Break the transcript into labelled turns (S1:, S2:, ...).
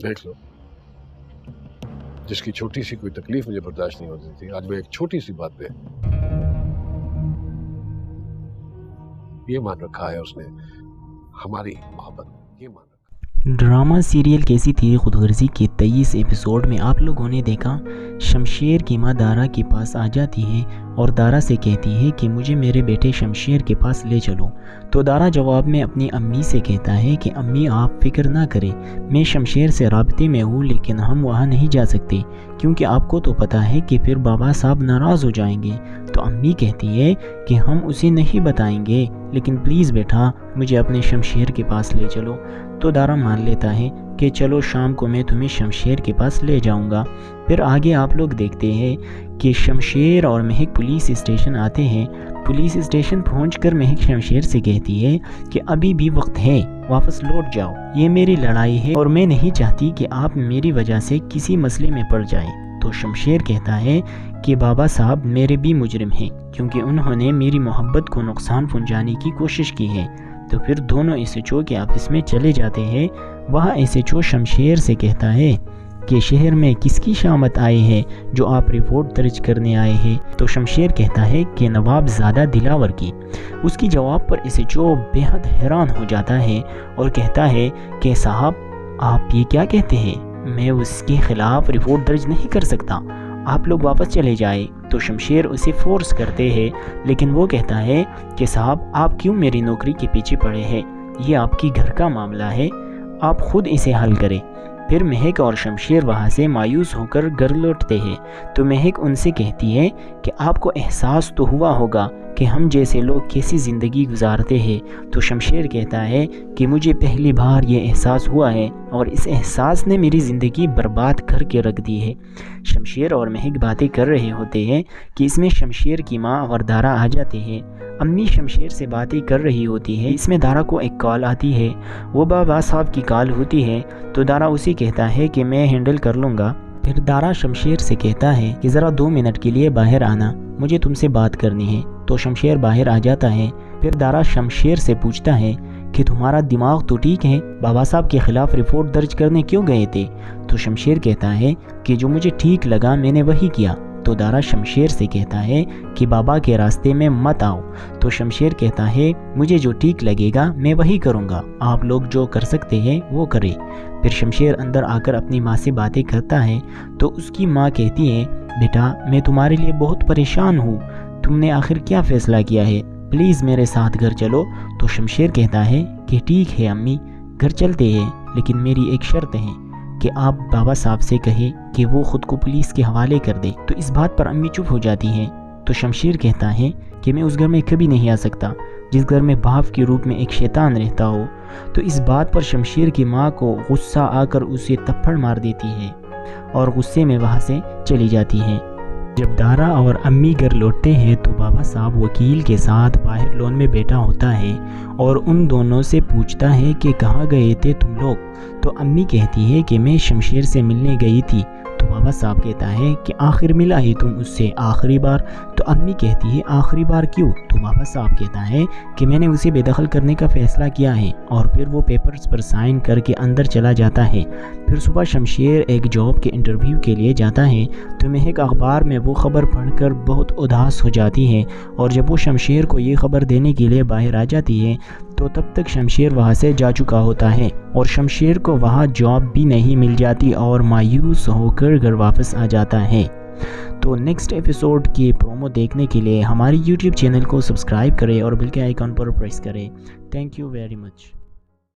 S1: देख लो, जिसकी छोटी सी कोई तकलीफ मुझे बर्दाश्त नहीं होती थी, आज वो एक छोटी सी बात पे ये मान रखा है उसने हमारी मोहब्बत, ये मान रखा।
S2: ड्रामा सीरियल कैसी थी खुदगर्जी के 23 एपिसोड में आप लोगों ने देखा। शमशेर की मां दारा के पास आ जाती है और दारा से कहती है कि मुझे मेरे बेटे शमशेर के पास ले चलो। तो दारा जवाब में अपनी अम्मी से कहता है कि अम्मी आप फिक्र ना करें, मैं शमशेर से राब्ते में हूँ, लेकिन हम वहाँ नहीं जा सकते क्योंकि आपको तो पता है कि फिर बाबा साहब नाराज़ हो जाएंगे। तो अम्मी कहती है कि हम उसे नहीं बताएंगे, लेकिन प्लीज़ बेटा मुझे अपने शमशेर के पास ले चलो। तो दारा मान लेता है कि चलो शाम को मैं तुम्हें शमशेर के पास ले जाऊंगा। फिर आगे आप लोग देखते हैं कि शमशेर और महक पुलिस स्टेशन आते हैं। पुलिस स्टेशन पहुंचकर महक शमशेर से कहती है कि अभी भी वक्त है, वापस लौट जाओ, ये मेरी लड़ाई है और मैं नहीं चाहती कि आप मेरी वजह से किसी मसले में पड़ जाएं। तो शमशेर कहता है कि बाबा साहब मेरे भी मुजरिम हैं क्योंकि उन्होंने मेरी मोहब्बत को नुकसान पहुंचाने की कोशिश की है। तो फिर दोनों एसएचओ के ऑफिस में चले जाते हैं। वहाँ एसएचओ शमशेर से कहता है कि शहर में किसकी शामत आए हैं जो आप रिपोर्ट दर्ज करने आए हैं। तो शमशेर कहता है कि नवाब ज़्यादा दिलावर की। उसकी जवाब पर एसएचओ बेहद हैरान हो जाता है और कहता है कि साहब आप ये क्या कहते हैं, मैं उसके खिलाफ रिपोर्ट दर्ज नहीं कर सकता, आप लोग वापस चले जाए। तो शमशेर उसे फोर्स करते हैं, लेकिन वो कहता है कि साहब आप क्यों मेरी नौकरी के पीछे पड़े हैं, ये आपकी घर का मामला है, आप खुद इसे हल करें। फिर महक और शमशेर वहाँ से मायूस होकर घर लौटते हैं। तो महक उनसे कहती है कि आपको एहसास तो हुआ होगा कि हम जैसे लोग कैसी ज़िंदगी गुजारते हैं। तो शमशेर कहता है कि मुझे पहली बार ये एहसास हुआ है और इस एहसास ने मेरी ज़िंदगी बर्बाद करके रख दी है। शमशेर और महक बातें कर रहे होते हैं कि इसमें शमशेर की माँ और दारा आ जाते हैं। अम्मी शमशेर से बातें कर रही होती है। इसमें दारा को एक कॉल आती है, वो बाबा साहब की कॉल होती है। तो दारा उसे कहता है कि मैं हैंडल कर लूँगा। फिर दारा शमशेर से कहता है कि ज़रा 2 मिनट के लिए बाहर आना, मुझे तुमसे बात करनी है। तो शमशेर बाहर आ जाता है। फिर दारा शमशेर से पूछता है कि तुम्हारा दिमाग तो ठीक है, बाबा साहब के खिलाफ रिपोर्ट दर्ज करने क्यों गए थे। तो शमशेर कहता है कि जो मुझे ठीक लगा मैंने वही किया। तो दारा शमशेर से कहता है कि बाबा के रास्ते में मत आओ। तो शमशेर कहता है मुझे जो ठीक लगेगा मैं वही करूँगा, आप लोग जो कर सकते हैं वो करें। फिर शमशेर अंदर आकर अपनी माँ से बातें करता है। तो उसकी माँ कहती है बेटा मैं तुम्हारे लिए बहुत परेशान हूँ, तुमने आखिर क्या फ़ैसला किया है, प्लीज़ मेरे साथ घर चलो। तो शमशेर कहता है कि ठीक है अम्मी घर चलते हैं, लेकिन मेरी एक शर्त है कि आप बाबा साहब से कहें कि वो ख़ुद को पुलिस के हवाले कर दे। तो इस बात पर अम्मी चुप हो जाती हैं। तो शमशेर कहता है कि मैं उस घर में कभी नहीं आ सकता जिस घर में बाप के रूप में एक शैतान रहता हो। तो इस बात पर शमशेर की माँ को गुस्सा आकर उसे थप्पड़ मार देती है और गुस्से में वहाँ से चली जाती है। जब दारा और अम्मी घर लौटते हैं तो बाबा साहब वकील के साथ बाहर लॉन में बैठा होता है और उन दोनों से पूछता है कि कहाँ गए थे तुम लोग। तो अम्मी कहती है कि मैं शमशेर से मिलने गई थी। तो बाबा साहब कहता है कि आखिर मिला ही तुम उससे आखिरी बार। तो अम्मी कहती है आखिरी बार क्यों। तो बाबा साहब कहता है कि मैंने उसे बेदखल करने का फ़ैसला किया है। और फिर वो पेपर्स पर साइन करके अंदर चला जाता है। फिर सुबह शमशेर एक जॉब के इंटरव्यू के लिए जाता है। तो महक अखबार में वो ख़बर पढ़कर बहुत उदास हो जाती है और जब वो शमशेर को ये ख़बर देने के लिए बाहर आ जाती है तो तब तक शमशेर वहाँ से जा चुका होता है और शमशेर को वहाँ जॉब भी नहीं मिल जाती और मायूस होकर घर वापस आ जाता है। तो नेक्स्ट एपिसोड की प्रोमो देखने के लिए हमारी यूट्यूब चैनल को सब्सक्राइब करें और बेल के आइकन पर प्रेस करें। Thank you very much.